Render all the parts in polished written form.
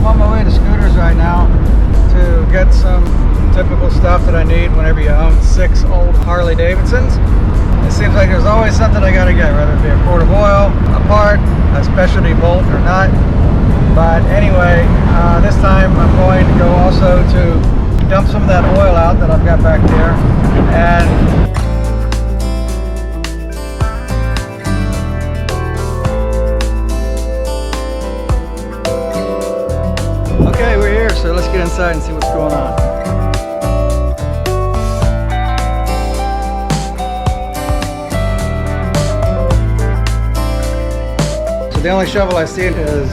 on my way to Scooters right now to get some typical stuff that I need whenever you own 6 old Harley Davidsons. It seems like there's always something I gotta get, whether it be a quart of oil, a part, a specialty bolt or not. But anyway, this time I'm going to go also to dump some of that oil out that I've got back there. And okay, we're here, so let's get inside and see what's going on. So the only shovel I see is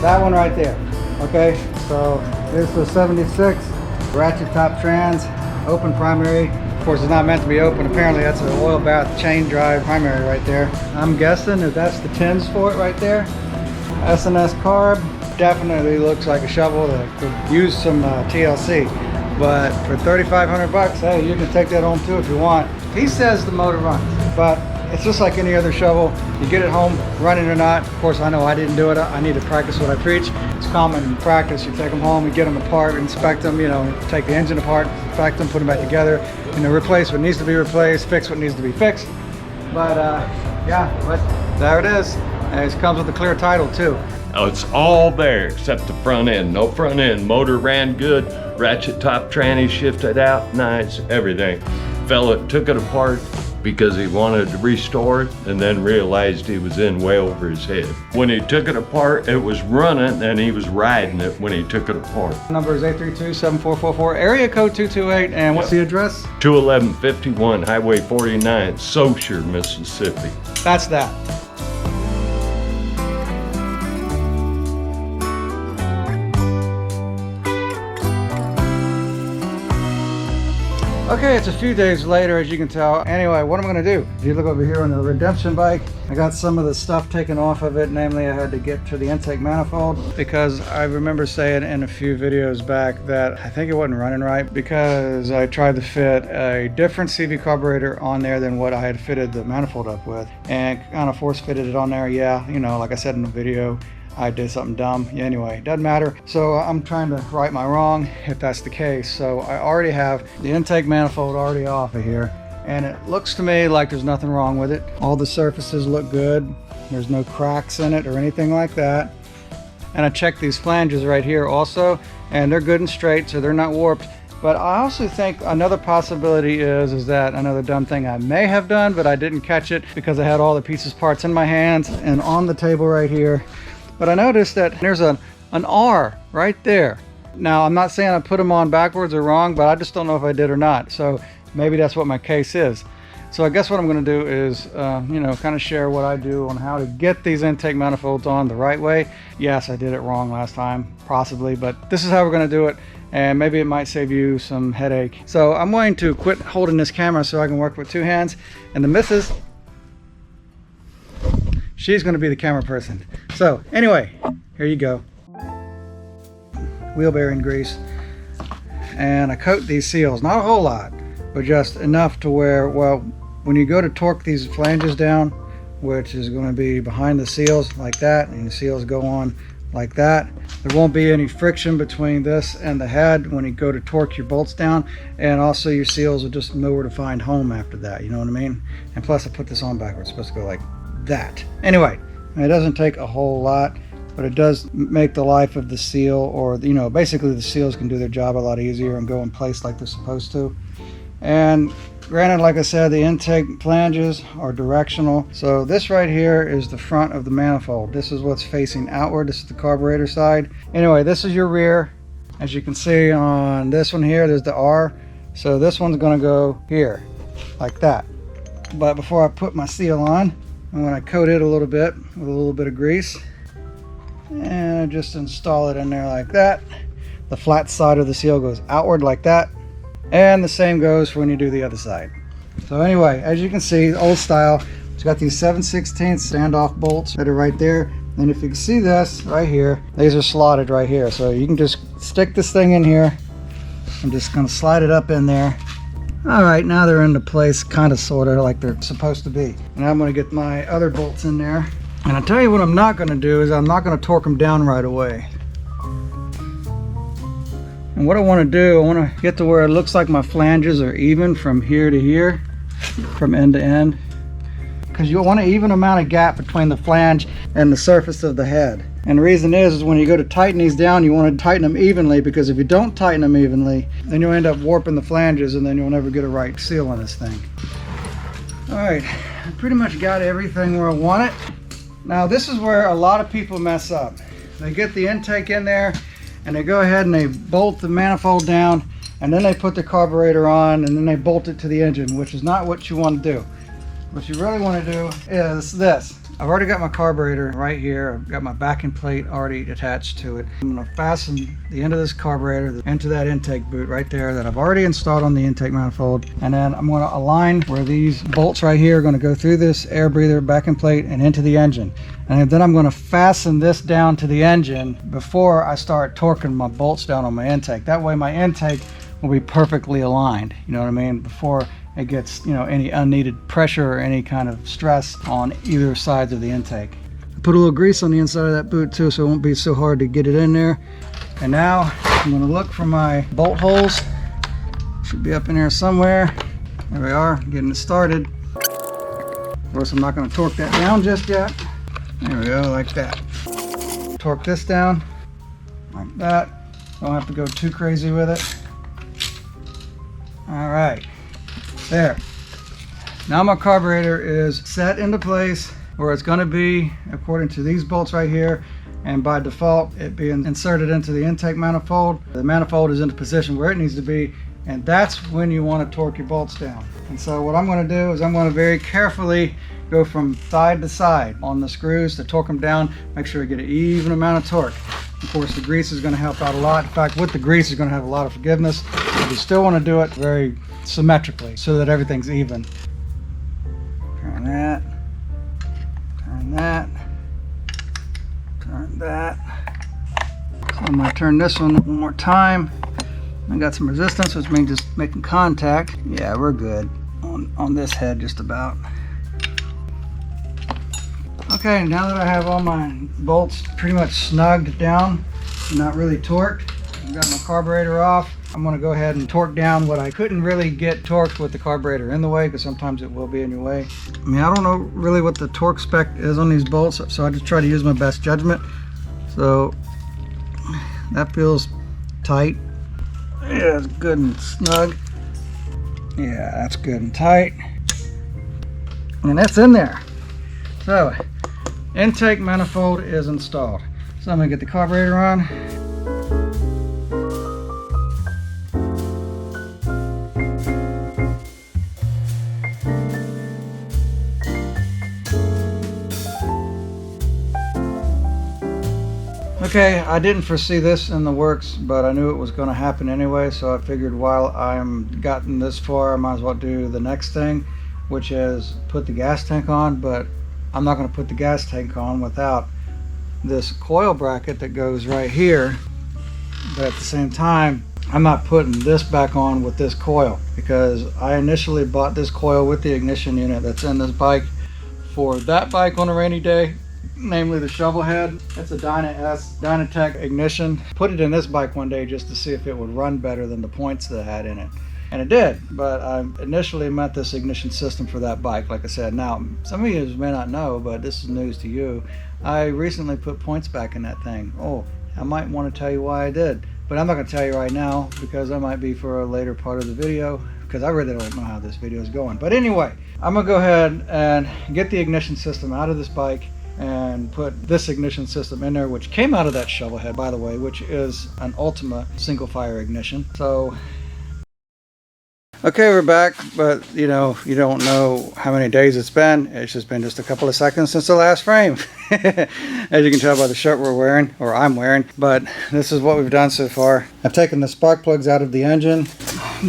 that one right there. Okay, so this was 76, ratchet top trans, open primary. Of course, it's not meant to be open. Apparently that's an oil bath chain drive primary right there. I'm guessing that that's the tins for it right there. S&S carb. Definitely looks like a shovel that could use some TLC, but for 3,500 bucks, hey, you can take that home too if you want. He says the motor runs, but it's just like any other shovel. You get it home, running or not. Of course, I know I didn't do it. I need to practice what I preach. It's common practice. You take them home, you get them apart, inspect them, you know, take the engine apart, inspect them, put them back together, you know, replace what needs to be replaced, fix what needs to be fixed. But yeah, but there it is. And it comes with a clear title too. Oh, it's all there except the front end. No front end. Motor ran good. Ratchet top tranny shifted out nice. Everything. Fella took it apart because he wanted to restore it and then realized he was in way over his head. When he took it apart, it was running and he was riding it when he took it apart. Number is 832-7444, area code 228, and what's the address? 21151 Highway 49, Saucier, Mississippi. That's that. Okay, it's a few days later, as you can tell. Anyway, what I'm going to do, if you look over here on the Redemption bike, I got some of the stuff taken off of it. Namely, I had to get to the intake manifold because I remember saying in a few videos back that I think it wasn't running right because I tried to fit a different CV carburetor on there than what I had fitted the manifold up with, and kind of force fitted it on there. Yeah, you know, like I said in the video, I did something dumb. Anyway, doesn't matter. So I'm trying to right my wrong if that's the case. So I already have the intake manifold already off of here, and it looks to me like there's nothing wrong with it. All the surfaces look good. There's no cracks in it or anything like that. And I checked these flanges right here also, and they're good and straight, so they're not warped. But I also think another possibility is that another dumb thing I may have done, but I didn't catch it because I had all the pieces parts in my hands and on the table right here. But I noticed that there's an R right there. Now, I'm not saying I put them on backwards or wrong, but I just don't know if I did or not. So maybe that's what my case is. So I guess what I'm going to do is, you know, kind of share what I do on how to get these intake manifolds on the right way. Yes, I did it wrong last time, possibly, but this is how we're going to do it. And maybe it might save you some headache. So I'm going to quit holding this camera so I can work with 2 hands. And the missus, she's going to be the camera person. So anyway, here you go. Wheel bearing grease. And I coat these seals, not a whole lot, but just enough to where, well, when you go to torque these flanges down, which is going to be behind the seals like that, and the seals go on like that, there won't be any friction between this and the head when you go to torque your bolts down, and also your seals will just know where to find home after that, you know what I mean? And plus I put this on backwards, it's supposed to go like that. Anyway, it doesn't take a whole lot, but it does make the life of the seal, or, you know, basically the seals can do their job a lot easier and go in place like they're supposed to. And granted, like I said, the intake flanges are directional. So this right here is the front of the manifold. This is what's facing outward. This is the carburetor side. Anyway, this is your rear. As you can see on this one here, there's the R. So this one's gonna go here, like that. But before I put my seal on, I'm going to coat it a little bit with a little bit of grease, and I just install it in there like that. The flat side of the seal goes outward like that, and the same goes for when you do the other side. So anyway, as you can see, old style, it's got these 7/16 standoff bolts that are right there. And if you can see this right here, these are slotted right here. So you can just stick this thing in here. I'm just going to slide it up in there. All right, now they're into place, kind of, sort of, like they're supposed to be. And I'm going to get my other bolts in there. And I'll tell you what I'm not going to do is I'm not going to torque them down right away. And what I want to do, I want to get to where it looks like my flanges are even from here to here, from end to end. Because you want an even amount of gap between the flange and the surface of the head. And the reason is when you go to tighten these down, you want to tighten them evenly, because if you don't tighten them evenly, then you'll end up warping the flanges and then you'll never get a right seal on this thing. Alright, I pretty much got everything where I want it. Now this is where a lot of people mess up. They get the intake in there and they go ahead and they bolt the manifold down, and then they put the carburetor on, and then they bolt it to the engine, which is not what you want to do. What you really want to do is this. I've already got my carburetor right here. I've got my backing plate already attached to it. I'm going to fasten the end of this carburetor into that intake boot right there that I've already installed on the intake manifold. And then I'm going to align where these bolts right here are going to go through this air breather backing plate and into the engine. And then I'm going to fasten this down to the engine before I start torquing my bolts down on my intake. That way my intake will be perfectly aligned, you know what I mean, before it gets, you know, any unneeded pressure or any kind of stress on either sides of the intake. Put a little grease on the inside of that boot too, so it won't be so hard to get it in there. And now I'm going to look for my bolt holes. Should be up in there somewhere. There we are, getting it started. Of course, I'm not going to torque that down just yet. There we go, like that. Torque this down like that. Don't have to go too crazy with it. All right. There. Now my carburetor is set into place where it's going to be according to these bolts right here, and by default it being inserted into the intake manifold. The manifold is in the position where it needs to be, and that's when you want to torque your bolts down. And so what I'm going to do is I'm going to very carefully go from side to side on the screws to torque them down, make sure I get an even amount of torque. Of course, the grease is going to help out a lot. In fact, with the grease, you're going to have a lot of forgiveness. But you still want to do it very symmetrically so that everything's even. Turn that. Turn that. Turn that. So I'm going to turn this one more time. I got some resistance, which means just making contact. Yeah, we're good on this head just about. Okay, now that I have all my bolts pretty much snugged down, not really torqued, I've got my carburetor off. I'm going to go ahead and torque down what I couldn't really get torqued with the carburetor in the way, because sometimes it will be in your way. I mean, I don't know really what the torque spec is on these bolts, so I just try to use my best judgment. So that feels tight. Yeah, it's good and snug. Yeah, that's good and tight. And that's in there. So, intake manifold is installed. So I'm going to get the carburetor on. Okay, I didn't foresee this in the works, but I knew it was going to happen anyway, so I figured while I'm gotten this far, I might as well do the next thing, which is put the gas tank on. But I'm not going to put the gas tank on without this coil bracket that goes right here. But at the same time, I'm not putting this back on with this coil, because I initially bought this coil with the ignition unit that's in this bike for that bike on a rainy day, namely the shovelhead. It's a Dynatech ignition. Put it in this bike one day just to see if it would run better than the points that I had in it. And it did, but I initially meant this ignition system for that bike, like I said. Now, some of you may not know, but this is news to you. I recently put points back in that thing. Oh, I might want to tell you why I did, but I'm not going to tell you right now, because that might be for a later part of the video, because I really don't know how this video is going. But anyway, I'm going to go ahead and get the ignition system out of this bike and put this ignition system in there, which came out of that shovelhead, by the way, which is an Ultima single fire ignition. So okay, we're back, but you know, you don't know how many days it's been. It's just been just a couple of seconds since the last frame. As you can tell by the shirt we're wearing, or I'm wearing. But this is what we've done so far. I've taken the spark plugs out of the engine,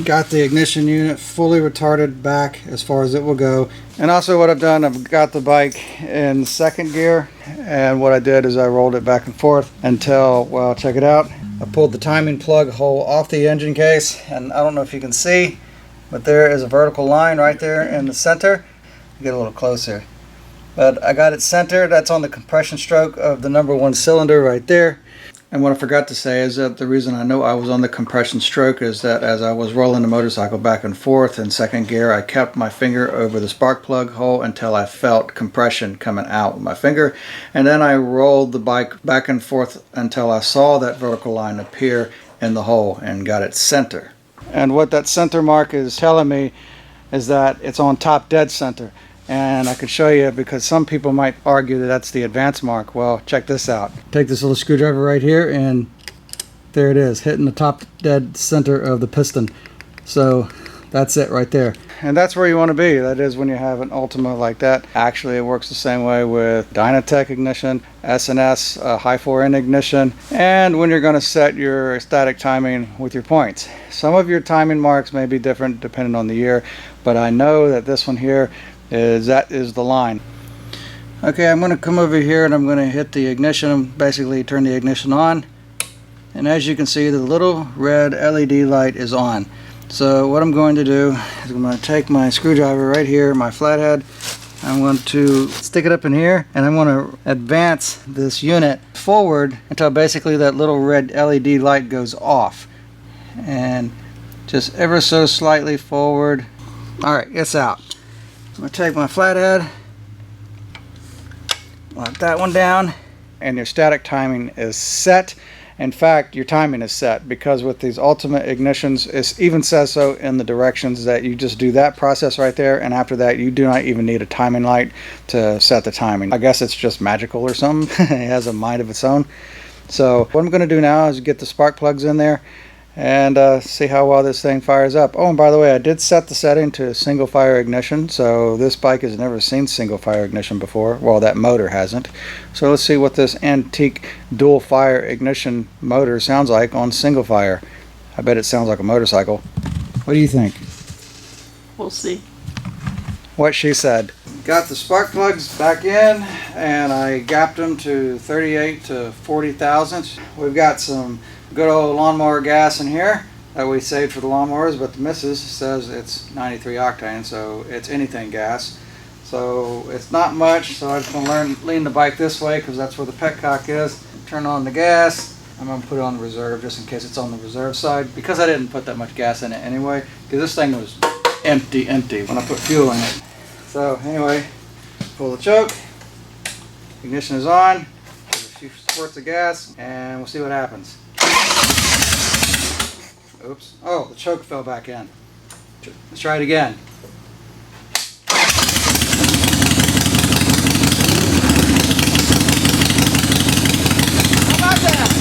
got the ignition unit fully retarded back as far as it will go. And also what I've done, I've got the bike in second gear, and what I did is I rolled it back and forth until, well, check it out. I pulled the timing plug hole off the engine case, and I don't know if you can see, but there is a vertical line right there in the center. Get a little closer. But I got it centered. That's on the compression stroke of the #1 cylinder right there. And what I forgot to say is that the reason I know I was on the compression stroke is that as I was rolling the motorcycle back and forth in second gear, I kept my finger over the spark plug hole until I felt compression coming out with my finger. And then I rolled the bike back and forth until I saw that vertical line appear in the hole and got it center. And what that center mark is telling me is that it's on top dead center. And I could show you, because some people might argue that that's the advance mark. Well, check this out. Take this little screwdriver right here, and there it is, hitting the top dead center of the piston. So that's it right there. And that's where you want to be. That is when you have an Ultima like that. Actually, it works the same way with Dynatech ignition, S&S, high 4N ignition, and when you're going to set your static timing with your points. Some of your timing marks may be different depending on the year, but I know that this one here that is the line. Okay, I'm going to come over here and I'm going to hit the ignition, basically turn the ignition on, and as you can see, the little red LED light is on. So what I'm going to do is I'm going to take my screwdriver right here, my flathead, I'm going to stick it up in here, and I'm going to advance this unit forward until basically that little red LED light goes off, and just ever so slightly forward. Alright, it's out. I'm going to take my flathead, lock that one down, and your static timing is set. In fact, your timing is set, because with these Ultimate ignitions, it even says so in the directions that you just do that process right there, and after that you do not even need a timing light to set the timing. I guess it's just magical or something. It has a mind of its own. So what I'm going to do now is get the spark plugs in there and see how well this thing fires up. Oh, and by the way, I did set the setting to single fire ignition, so this bike has never seen single fire ignition before. Well, that motor hasn't. So let's see what this antique dual fire ignition motor sounds like on single fire. I bet it sounds like a motorcycle. What do you think? We'll see. What she said. Got the spark plugs back in, and I gapped them to 38 to 40 thousandths. We've got some good old lawnmower gas in here that we saved for the lawnmowers, but the missus says it's 93 octane, so it's anything gas. So it's not much, so I'm just going to lean the bike this way because that's where the petcock is. Turn on the gas. I'm going to put it on the reserve just in case it's on the reserve side, because I didn't put that much gas in it anyway, because this thing was empty when I put fuel in it. So anyway, pull the choke, ignition is on, give a few squirts of gas, and we'll see what happens. Oops. Oh, the choke fell back in. Let's try it again. How about that?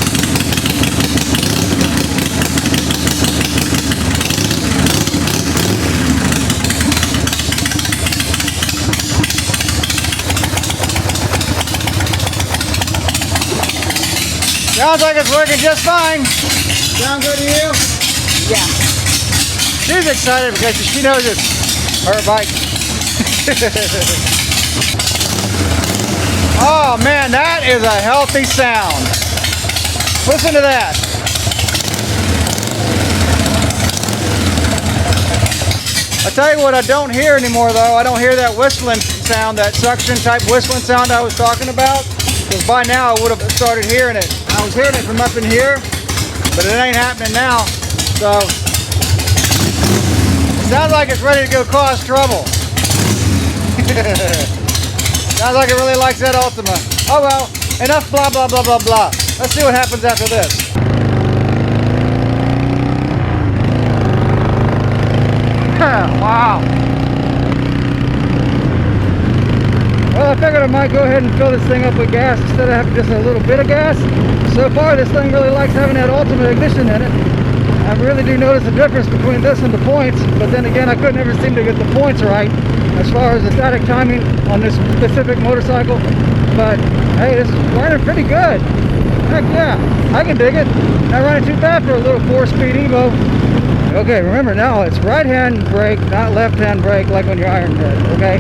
Sounds like it's working just fine. Sound good to you? Yeah. She's excited because she knows it's her bike. Oh man, that is a healthy sound. Listen to that. I'll tell you what I don't hear anymore though. I don't hear that whistling sound, that suction type whistling sound I was talking about. Because by now I would have started hearing it. I was hearing it from up in here, but it ain't happening now. So, it sounds like it's ready to go cause trouble. Sounds like it really likes that Ultima. Oh well, enough blah blah blah blah blah. Let's see what happens after this. Wow. Well, I figured I might go ahead and fill this thing up with gas instead of having just a little bit of gas. So far, this thing really likes having that Ultimate ignition in it. I really do notice a difference between this and the points, but then again, I couldn't ever seem to get the points right as far as the static timing on this specific motorcycle. But hey, this is running pretty good. Heck yeah, I can dig it. Not running too bad for a little 4-speed Evo. Okay, remember now it's right-hand brake, not left-hand brake like on your iron head, okay?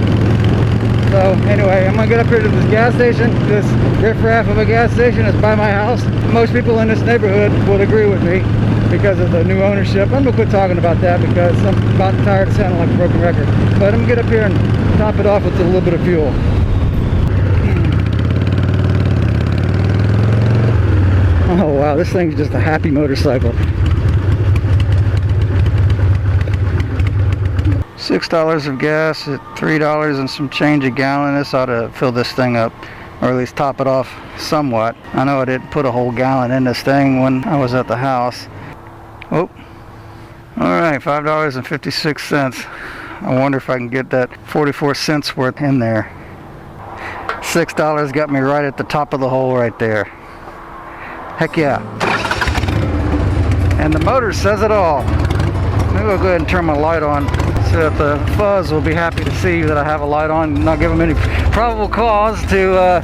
So anyway, I'm gonna get up here to this gas station. This riffraff of a gas station is by my house. Most people in this neighborhood would agree with me because of the new ownership. I'm gonna quit talking about that because I'm about tired of sounding like a broken record. But I'm gonna get up here and top it off with a little bit of fuel. Oh wow, Wow, this thing's just a happy motorcycle. $6 of gas at $3 and some change a gallon. This ought to fill this thing up, or at least top it off somewhat. I know I didn't put a whole gallon in this thing when I was at the house. Oh, all right, $5.56. I wonder if I can get that 44 cents worth in there. $6 got me right at the top of the hole right there. Heck yeah. And the motor says it all. Maybe I'll go ahead and turn my light on so that the fuzz will be happy to see that I have a light on and not give them any probable cause to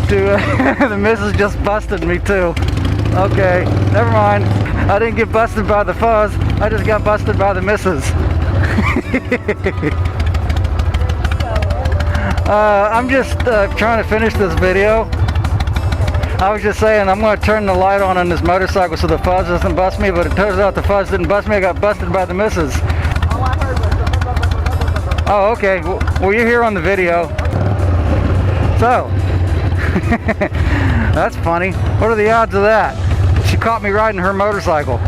the missus just busted me too. Okay, never mind. I didn't get busted by the fuzz. I just got busted by the missus. I'm just trying to finish this video. I was just saying I'm going to turn the light on this motorcycle so the fuzz doesn't bust me, but it turns out the fuzz didn't bust me. I got busted by the missus. All I heard was... Oh, okay. Well, you're here on the video. So, that's funny. What are the odds of that? She caught me riding her motorcycle.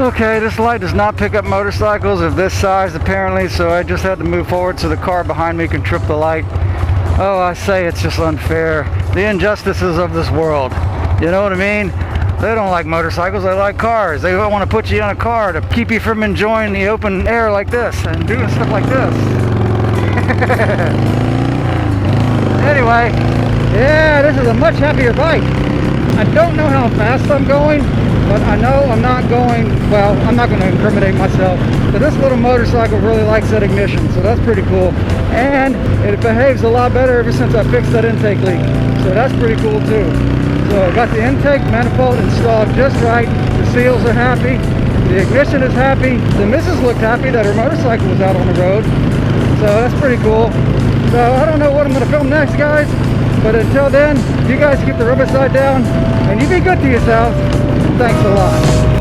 Okay, this light does not pick up motorcycles of this size apparently, so I just had to move forward so the car behind me can trip the light. Oh, I say it's just unfair. The injustices of this world. You know what I mean? They don't like motorcycles, they like cars. They don't want to put you in a car to keep you from enjoying the open air like this and doing stuff like this. Anyway, yeah, this is a much happier bike. I don't know how fast I'm going, but I know I'm not going, well, I'm not going to incriminate myself, but this little motorcycle really likes that ignition, so that's pretty cool. And it behaves a lot better ever since I fixed that intake leak, so that's pretty cool too. So I got the intake manifold installed just right, the seals are happy, the ignition is happy, the missus looked happy that her motorcycle was out on the road, so that's pretty cool. So I don't know what I'm going to film next, guys, but until then, you guys keep the rubber side down, and you be good to yourselves. Thanks a lot.